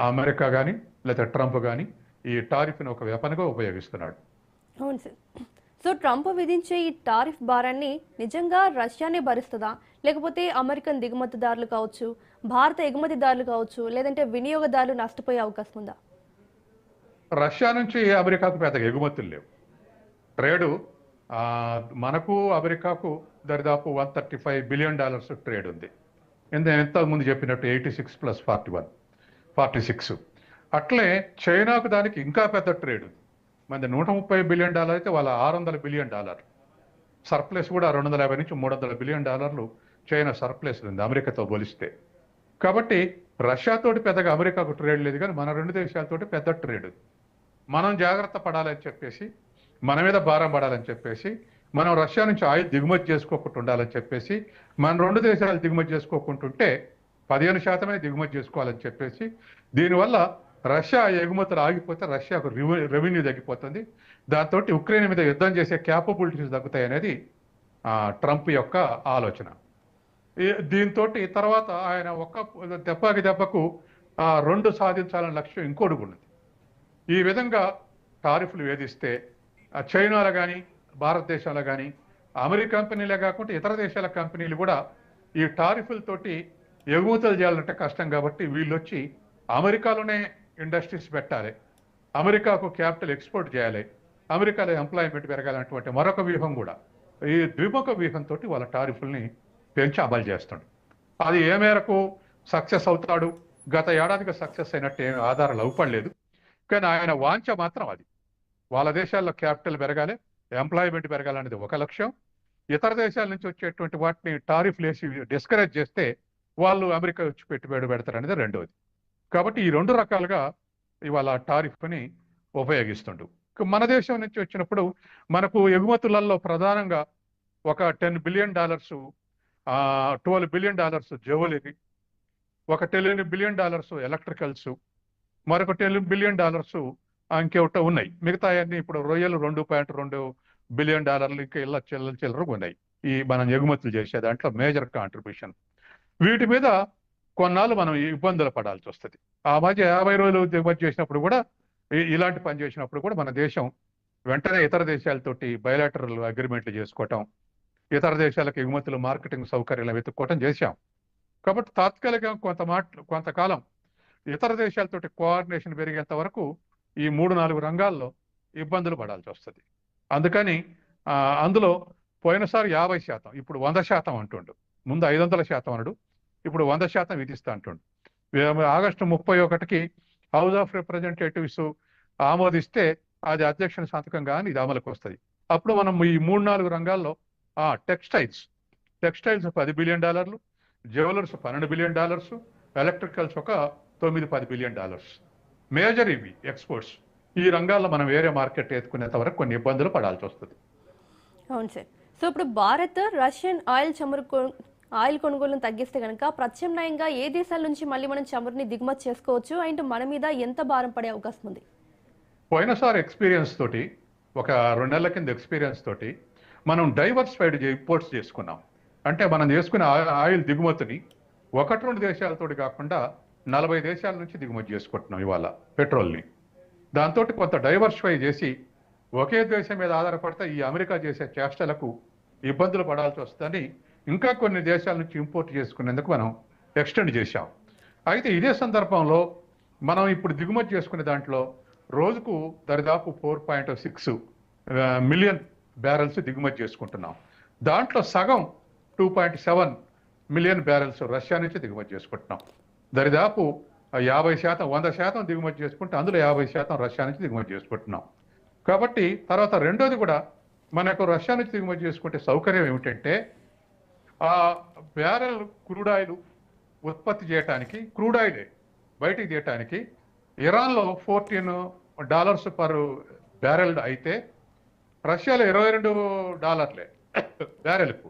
America కానీ లేదా Trump కానీ ఈ టారిఫ్ని ఒక వెపన్గా ఉపయోగిస్తున్నాడు. అవును సార్. సో ట్రంప్ విధించే ఈ టారిఫ్ భారాన్ని నిజంగా రష్యానే భరిస్తుందా, లేకపోతే అమెరికన్ దిగుమతిదారులు కావచ్చు, భారత ఎగుమతిదారులు కావచ్చు, లేదంటే వినియోగదారులు నష్టపోయే అవకాశం ఉందా? రష్యా నుంచి అమెరికాకు పెద్దగా ఎగుమతులు లేవు. ట్రేడు ఆ, మనకు అమెరికాకు దరిదాపు $135 బిలియన్ ట్రేడ్ ఉంది. ఇంతకుముందు చెప్పినట్టు 86 ప్లస్ 41 46. అట్లే చైనాకు దానికి ఇంకా పెద్ద ట్రేడ్ ఉంది. మన $130 బిలియన్ అయితే వాళ్ళ $600 బిలియన్. సర్ప్లస్ కూడా 250 నుంచి $300 బిలియన్ చైనా సర్ప్లస్ ఉంది అమెరికాతో పోలిస్తే. కాబట్టి రష్యాతోటి పెద్దగా అమెరికాకు ట్రేడ్ లేదు, కానీ మన రెండు దేశాలతోటి పెద్ద ట్రేడ్ ఉంది. మనం జాగ్రత్త పడాలని చెప్పేసి, మన మీద భారం పడాలని చెప్పేసి, మనం రష్యా నుంచి ఆయిల్ దిగుమతి చేసుకోకుండా ఉండాలని చెప్పేసి, మన రెండు దేశాలు దిగుమతి చేసుకోకుంటుంటే 15% దిగుమతి చేసుకోవాలని చెప్పేసి, దీనివల్ల రష్యా ఎగుమతులు ఆగిపోతే రష్యాకు రెవెన్యూ తగ్గిపోతుంది. దాంతో ఉక్రెయిన్ మీద యుద్ధం చేసే క్యాపబిలిటీస్ తగ్గుతాయి అనేది ట్రంప్ యొక్క ఆలోచన. దీంతో తర్వాత ఆయన ఒక్క దెబ్బకు రెండు సాధించాలనే లక్ష్యం ఇంకోటి ఉన్నది. ఈ విధంగా టారిఫ్లు వేధిస్తే చైనాలో కానీ భారతదేశంలో కానీ అమెరికా కంపెనీలే కాకుండా ఇతర దేశాల కంపెనీలు కూడా ఈ టారిఫ్లతోటి ఎగుమతులు చేయాలంటే కష్టం. కాబట్టి వీళ్ళు వచ్చి అమెరికాలోనే ఇండస్ట్రీస్ పెట్టాలి, అమెరికాకు క్యాపిటల్ ఎక్స్పోర్ట్ చేయాలి, అమెరికాలో ఎంప్లాయ్మెంట్ పెరగాలన్నటువంటి మరొక వ్యూహం కూడా, ఈ ద్విముఖ వ్యూహంతో వాళ్ళ టారిఫ్ల్ని పెంచి అమలు చేస్తాడు. అది ఏ మేరకు సక్సెస్ అవుతాడు, గత ఏడాదిగా సక్సెస్ అయినట్టు ఏమి ఆధారాలు అవపడలేదు. కానీ ఆయన వాంఛ మాత్రం అది. వాళ్ళ దేశాల్లో క్యాపిటల్ పెరగాలి, ఎంప్లాయ్మెంట్ పెరగాలనేది ఒక లక్ష్యం. ఇతర దేశాల నుంచి వచ్చేటువంటి వాటిని టారిఫ్లు వేసి డిస్కరేజ్ చేస్తే వాళ్ళు అమెరికా వచ్చి పెట్టుబడి పెడతారనేది రెండవది. కాబట్టి ఈ రెండు రకాలుగా ఇవాళ టారిఫ్ని ఉపయోగిస్తుండు. మన దేశం నుంచి వచ్చినప్పుడు మనకు ఎగుమతులలో ప్రధానంగా ఒక $10 బిలియన్, $12 బిలియన్ జ్యువెలరీ, ఒక $10 బిలియన్ ఎలక్ట్రికల్స్, మరొక $10 బిలియన్ ఇంకేట ఉన్నాయి. మిగతా అన్ని ఇప్పుడు రొయ్యలు $2.2 బిలియన్ ఇంకా ఇళ్ళ చిల్లర ఉన్నాయి. ఈ మనం ఎగుమతులు చేసే దాంట్లో మేజర్ కాంట్రిబ్యూషన్. వీటి మీద కొన్నాళ్ళు మనం ఇబ్బందులు పడాల్సి వస్తుంది. ఆ మధ్య 50 రోజులు దిగుమతి చేసినప్పుడు కూడా, ఇలాంటి పని చేసినప్పుడు కూడా మన దేశం వెంటనే ఇతర దేశాలతోటి బయలాటరల్ అగ్రిమెంట్లు చేసుకోవటం, ఇతర దేశాలకు ఎగుమతులు మార్కెటింగ్ సౌకర్యాలు వెతుక్కోవటం చేశాం. కాబట్టి తాత్కాలికంగా కొంతకాలం ఇతర దేశాలతోటి కోఆర్డినేషన్ పెరిగేంత వరకు ఈ 3-4 రంగాల్లో ఇబ్బందులు పడాల్సి వస్తుంది. అందుకని అందులో పోయినసారి 50%, ఇప్పుడు 100% అంటుండు. ముందు 500% అనడు, ఇప్పుడు 100% విధిస్తా అంటుండు. ఆగస్టు 31కి హౌస్ ఆఫ్ రిప్రజెంటేటివ్స్ ఆమోదిస్తే అది అధ్యక్షుని సంతకం కానీ ఇది అమలుకు వస్తుంది. అప్పుడు మనం ఈ 3-4 రంగాల్లో textiles $10 billion, jewellers $12 billion, electricals ఒక $9-10 బిలియన్. మేజర్ ఇవి ఎక్స్పోర్ట్స్. ఈ రంగాల్లో మనం వేరే మార్కెట్ ఎత్తుకునేంత వరకు కొన్ని ఇబ్బందులు పడాల్సి వస్తుంది. అవును సార్. సో ఇప్పుడు భారత్ రష్యన్ ఆయిల్ కొనుగోలును తగ్గిస్తే కనుక ప్రత్యామ్నాయంగా ఏ దేశాల నుంచి మళ్ళీ మనం చమురుని దిగుమతి చేసుకోవచ్చు, అండ్ మన మీద ఎంత భారం పడే అవకాశం ఉంది? పోయినసారి ఎక్స్పీరియన్స్ తోటి, ఒక 2 నెలల కింద ఎక్స్పీరియన్స్ తోటి మనం డైవర్సిఫైడ్ ఇంపోర్ట్స్ చేసుకున్నాం. అంటే మనం చేసుకునే ఆయిల్ దిగుమతిని 1-2 దేశాలతోటి కాకుండా 40 దేశాల నుంచి దిగుమతి చేసుకుంటున్నాం ఇవాళ పెట్రోల్ని. దాంతో కొంత డైవర్సిఫై చేసి ఒకే దేశం మీద ఆధారపడితే ఈ అమెరికా చేసే చేష్టలకు ఇబ్బందులు పడాల్సి వస్తుందని ఇంకా కొన్ని దేశాల నుంచి ఇంపోర్ట్ చేసుకునేందుకు మనం ఎక్స్టెండ్ చేశాం. అయితే ఇదే సందర్భంలో మనం ఇప్పుడు దిగుమతి చేసుకునే దాంట్లో రోజుకు దరిదాపు 4.6 మిలియన్ బ్యారెల్స్ దిగుమతి చేసుకుంటున్నాం. దాంట్లో సగం 2.7 మిలియన్ బ్యారెల్స్ రష్యా నుంచి దిగుమతి చేసుకుంటున్నాం. దరిదాపు 50%, 100% దిగుమతి చేసుకుంటే అందులో 50% రష్యా నుంచి దిగుమతి చేసుకుంటున్నాం. కాబట్టి తర్వాత రెండోది కూడా మనకు రష్యా నుంచి దిగుమతి చేసుకుంటే సౌకర్యం ఏమిటంటే, ఆ బ్యారెల్ క్రూడ్ ఆయిల్ ఉత్పత్తి చేయడానికి, క్రూడ్ ఆయిలే బయటికి తీయటానికి ఇరాన్లో $14 పర్ బ్యారెల్ అయితే రష్యాలో $22 బ్యారెల్కు,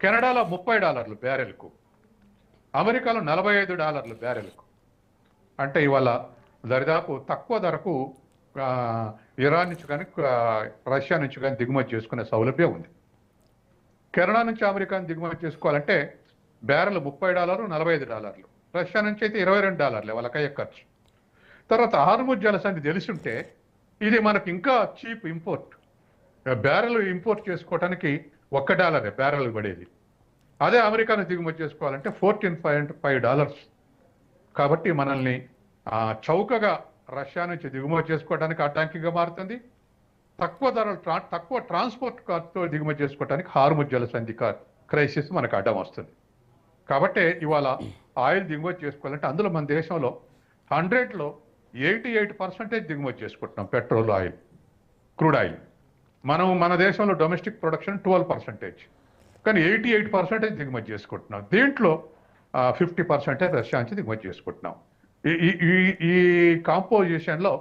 కెనడాలో $30 బ్యారెల్కు, అమెరికాలో $45 బ్యారెల్కు. అంటే ఇవాళ దరిదాపు తక్కువ ధరకు ఇరాన్ నుంచి కానీ రష్యా నుంచి కానీ దిగుమతి చేసుకునే సౌలభ్యం ఉంది. కెనడా నుంచి అమెరికాని దిగుమతి చేసుకోవాలంటే బ్యారెల్ $30, $45. రష్యా నుంచి అయితే $22 వాళ్ళకి అయ్యే ఖర్చు. తర్వాత హార్ముజ్ జలసంధి తెలిసుంటే ఇది మనకి ఇంకా చీప్ ఇంపోర్ట్. బ్యారెల్ ఇంపోర్ట్ చేసుకోవడానికి $1 బ్యారెల్ పడేది. అదే అమెరికాను దిగుమతి చేసుకోవాలంటే $14.5. కాబట్టి మనల్ని చౌకగా రష్యా నుంచి దిగుమతి చేసుకోవడానికి అడ్డంకిగా మారుతుంది. తక్కువ ధరలు తక్కువ ట్రాన్స్పోర్ట్ ఖర్చుతో దిగుమతి చేసుకోవడానికి హార్ముజ్ జలసంధి క్రైసిస్ మనకు అడ్డం వస్తుంది. కాబట్టి ఇవాళ ఆయిల్ దిగుమతి చేసుకోవాలంటే అందులో మన దేశంలో 100లో 88% దిగుమతి చేసుకుంటున్నాం పెట్రోల్ ఆయిల్, క్రూడ్ ఆయిల్. మన దేశంలో డొమెస్టిక్ ప్రొడక్షన్ 12%, కానీ 88% దిగుమతి చేసుకుంటున్నాం. దీంట్లో 50% రష్యా నుంచి దిగుమతి చేసుకుంటున్నాం. ఈ కాంపోజిషన్లో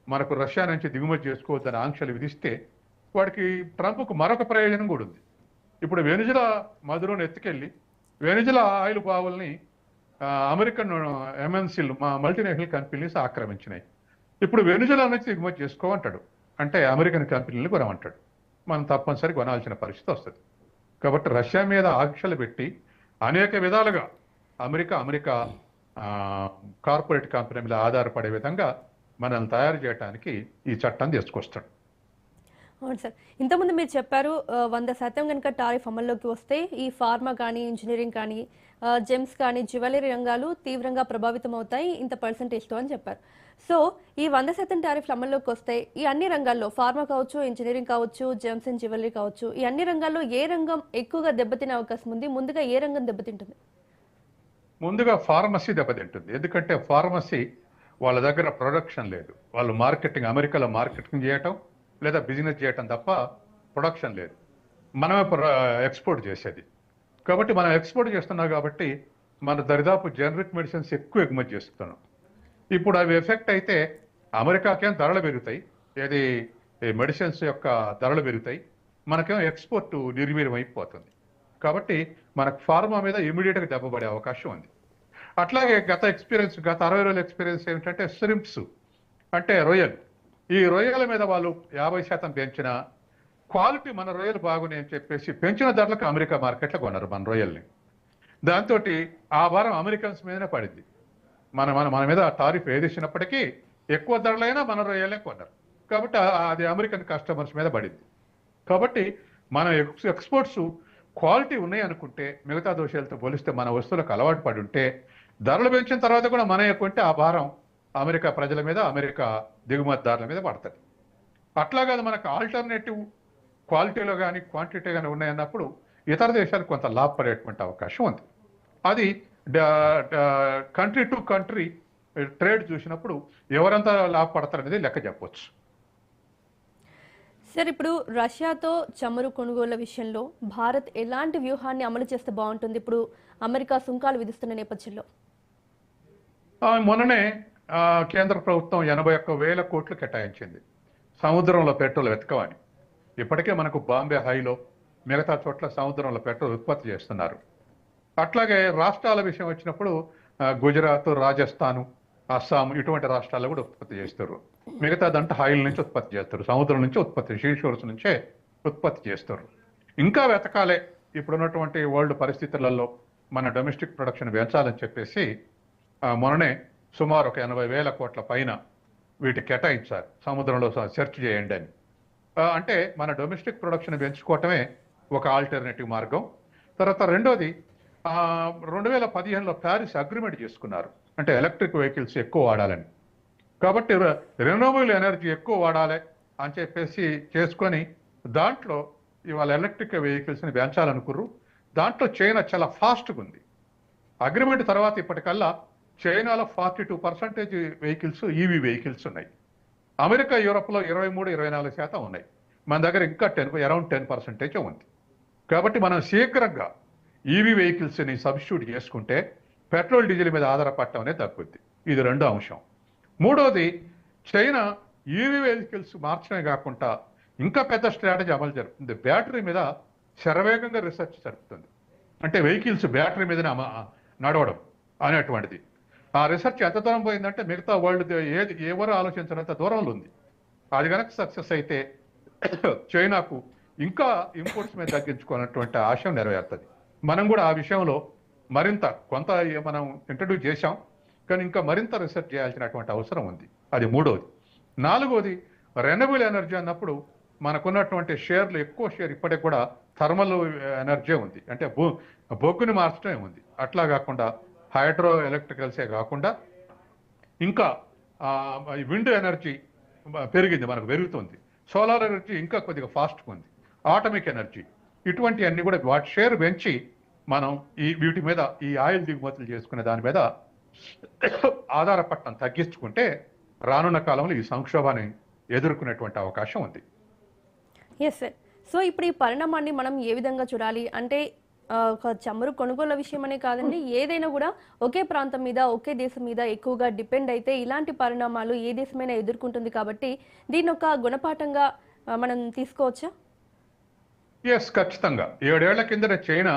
మనకు రష్యా నుంచి దిగుమతి చేసుకోవద్దని ఆంక్షలు విధిస్తే వాడికి ట్రంప్కు మరొక ప్రయోజనం కూడా ఉంది. ఇప్పుడు వెనిజులా మధురను ఎత్తుకెళ్ళి వెనిజులా ఆయిల్ బావుల్ని అమెరికన్ ఎంఎన్సీలు మల్టీనేషనల్ కంపెనీస్ ఆక్రమించినాయి. ఇప్పుడు వెనిజులా నుంచి దిగుమతి చేసుకోమంటాడు, అంటే అమెరికన్ కంపెనీలు కొనమంటాడు. మనం తప్పనిసరి కొనాల్సిన పరిస్థితి వస్తుంది. కాబట్టి రష్యా మీద ఆంక్షలు పెట్టి అనేక విధాలుగా అమెరికా కార్పొరేట్ కంపెనీ మీద ఆధారపడే విధంగా మనల్ని తయారు చేయడానికి ఈ చట్టం తీసుకొస్తాడు. అవును సార్, ఇంతకుముందు మీరు చెప్పారు 100% కనుక టారిఫ్ అమల్లోకి వస్తే ఈ ఫార్మా కానీ, ఇంజనీరింగ్ కానీ, జెమ్స్ కానీ, జ్యువెలరీ రంగాలు తీవ్రంగా ప్రభావితం అవుతాయి ఇంత పర్సంటేజ్తో అని చెప్పారు. సో ఈ 100% టారిఫ్లు అమల్లోకి వస్తే ఈ అన్ని రంగాల్లో, ఫార్మా కావచ్చు, ఇంజనీరింగ్ కావచ్చు, జెమ్స్ అండ్ జ్యువెలరీ కావచ్చు, ఈ అన్ని రంగాల్లో ఏ రంగం ఎక్కువగా దెబ్బతినే అవకాశం ఉంది? ముందుగా ఏ రంగం దెబ్బతింటుంది? ముందుగా ఫార్మసీ దెబ్బతింటుంది. ఎందుకంటే ఫార్మసీ వాళ్ళ దగ్గర ప్రొడక్షన్ లేదు. వాళ్ళు మార్కెటింగ్, అమెరికాలో మార్కెటింగ్ చేయటం లేదా బిజినెస్ చేయటం తప్ప ప్రొడక్షన్ లేదు. మనమే ఎక్స్పోర్ట్ చేసేది. కాబట్టి మనం ఎక్స్పోర్ట్ చేస్తున్నాం కాబట్టి మన దరిదాపు జనరిక్ మెడిసిన్స్ ఎక్కువ ఎగుమతి చేస్తున్నాం. ఇప్పుడు అవి ఎఫెక్ట్ అయితే అమెరికాకేం ధరలు పెరుగుతాయి, ఏది మెడిసిన్స్ యొక్క ధరలు పెరుగుతాయి, మనకేమో ఎక్స్పోర్ట్ నిర్వీర్యం అయిపోతుంది. కాబట్టి మనకు ఫార్మా మీద ఇమీడియట్గా దెబ్బపడే అవకాశం ఉంది. అట్లాగే గత 60 రోజుల ఎక్స్పీరియన్స్ ఏమిటంటే శ్రింప్స్, అంటే రొయ్యలు. ఈ రొయ్యల మీద వాళ్ళు 50% పెంచిన క్వాలిటీ, మన రొయ్యలు బాగున్నాయి అని చెప్పేసి పెంచిన ధరలకు అమెరికా మార్కెట్లో కొన్నారు మన రొయ్యల్ని. దాంతో ఆ భారం అమెరికన్స్ మీదనే పడింది. మన మీద టారిఫ్ ఏదిచ్చినప్పటికీ ఎక్కువ ధరలైనా మన రొయ్యలే కొన్నారు. కాబట్టి అది అమెరికన్ కస్టమర్స్ మీద పడింది. కాబట్టి మన ఎక్స్పోర్ట్స్ క్వాలిటీ ఉన్నాయి అనుకుంటే మిగతా దోషాలతో పోలిస్తే మన వస్తువులకు అలవాటు పడి ఉంటే ధరలు పెంచిన తర్వాత కూడా మన కొంటే ఆ భారం అమెరికా ప్రజల మీద, అమెరికా దిగుమతిదారుల మీద పడుతుంది. అట్లా కాదు, మనకు ఆల్టర్నేటివ్ క్వాలిటీలో కానీ క్వాంటిటీ కానీ ఉన్నాయన్నప్పుడు ఇతర దేశాలకు కొంత లాభపడేటువంటి అవకాశం ఉంది. అది కంట్రీ టు కంట్రీ ట్రేడ్ చూసినప్పుడు ఎవరంతా లాభపడతారనేది లెక్క చెప్పవచ్చు. సార్, ఇప్పుడు రష్యాతో చమురు కొనుగోళ్ల విషయంలో భారత్ ఎలాంటి వ్యూహాన్ని అమలు చేస్తే బాగుంటుంది ఇప్పుడు అమెరికా సుంకాలు విధిస్తున్న నేపథ్యంలో? మొన్ననే కేంద్ర ప్రభుత్వం 81,000 కోట్లు కేటాయించింది సముద్రంలో పెట్రోల్ వెతకమని. ఇప్పటికే మనకు బాంబే హైలో, మిగతా చోట్ల సముద్రంలో పెట్రోల్ ఉత్పత్తి చేస్తున్నారు. అట్లాగే రాష్ట్రాల విషయం వచ్చినప్పుడు గుజరాత్, రాజస్థాను, అస్సాం ఇటువంటి రాష్ట్రాల్లో కూడా ఉత్పత్తి చేస్తారు. మిగతా దంట ఆయిల్ నుంచి ఉత్పత్తి చేస్తారు, సముద్రం నుంచి ఉత్పత్తి, సీషోర్స్ నుంచే ఉత్పత్తి చేస్తారు. ఇంకా వెతకాలే. ఇప్పుడున్నటువంటి వరల్డ్ పరిస్థితులలో మన డొమెస్టిక్ ప్రొడక్షన్ పెంచాలని చెప్పేసి మొన్ననే సుమారు 80,000 కోట్ల పైన వీటి కేటాయించారు. సముద్రంలో సెర్చ్ చేయండి అని. అంటే మన డొమెస్టిక్ ప్రొడక్షన్ పెంచుకోవటమే ఒక ఆల్టర్నేటివ్ మార్గం. తర్వాత రెండోది, 2015లో ప్యారిస్ అగ్రిమెంట్ చేసుకున్నారు, అంటే ఎలక్ట్రిక్ వెహికల్స్ ఎక్కువ వాడాలని. కాబట్టి రెన్యూవబుల్ ఎనర్జీ ఎక్కువ వాడాలి అని చెప్పేసి చేసుకొని దాంట్లో ఇవాళ ఎలక్ట్రిక్ వెహికల్స్ని పెంచాలనుకుర్రు. దాంట్లో చైనా చాలా ఫాస్ట్గా ఉంది. అగ్రిమెంట్ తర్వాత ఇప్పటికల్లా చైనాలో 42% వెహికల్స్ ఈవీ వెహికల్స్ ఉన్నాయి. అమెరికా, యూరోప్లో 23-24% ఉన్నాయి. మన దగ్గర ఇంకా అరౌండ్ 10% ఉంది. కాబట్టి మనం శీఘ్రంగా ఈవీ వెహికల్స్ని సబ్స్టిట్యూట్ చేసుకుంటే పెట్రోల్, డీజిల్ మీద ఆధారపడటం అనేది తగ్గుద్ది. ఇది రెండో అంశం. మూడోది, చైనా ఈవీ వెహికల్స్ మార్చడమే కాకుండా ఇంకా పెద్ద స్ట్రాటజీ అమలు జరుపుతుంది. బ్యాటరీ మీద శరవేగంగా రీసెర్చ్ జరుపుతుంది. అంటే వెహికల్స్ బ్యాటరీ మీద నడవడం అనేటువంటిది. ఆ రీసెర్చ్ ఎంత దూరం పోయిందంటే మిగతా వరల్డ్ ఎవరు ఆలోచించినంత దూరంలో ఉంది. అది కనుక సక్సెస్ అయితే చైనాకు ఇంకా ఇంపోర్ట్స్ మీద తగ్గించుకున్నటువంటి ఆశయం నెరవేరుతుంది. మనం కూడా ఆ విషయంలో మరింత కొంత మనం ఇంట్రడ్యూస్ చేశాం, కానీ ఇంకా మరింత రీసెర్చ్ చేయాల్సినటువంటి అవసరం ఉంది. అది మూడోది. నాలుగోది, రెన్యూబుల్ ఎనర్జీ అన్నప్పుడు మనకున్నటువంటి షేర్లు ఎక్కువ షేర్ ఇప్పటికి కూడా థర్మల్ ఎనర్జీ ఉంది, అంటే బొగ్గుని మార్చడమే ఉంది. అట్లా కాకుండా హైడ్రో ఎలక్ట్రికల్సే కాకుండా ఇంకా విండ్ ఎనర్జీ పెరిగింది, మనకు పెరుగుతుంది. సోలార్ ఎనర్జీ ఇంకా కొద్దిగా ఫాస్ట్గా ఉంది. ఆటమిక్ ఎనర్జీ, ఇటువంటి అన్ని కూడా వాటి షేర్ పెంచి మనం వీటి మీద ఈ ఆయిల్ దిగుమతులు చేసుకునే దాని మీద ఆధారపడటం తగ్గించుకుంటే రానున్న కాలంలో ఈ సంక్షోభాన్ని ఎదుర్కొనేటువంటి అవకాశం ఉంది. Yes sir. సో ఇప్పుడు ఈ పరిణామాన్ని మనం ఏ విధంగా చూడాలి అంటే ఒక చమురు కొనుగోలు విషయమనే కాదండి, ఏదైనా కూడా ఒకే ప్రాంతం మీద ఒకే దేశం మీద ఎక్కువగా డిపెండ్ అయితే ఇలాంటి పరిణామాలు ఏ దేశమైనా ఎదుర్కొంటుంది. కాబట్టి దీన్ని ఒక గుణపాఠంగా మనం తీసుకోవచ్చా? ఎస్, ఖచ్చితంగా. 7 ఏళ్ల కిందట చైనా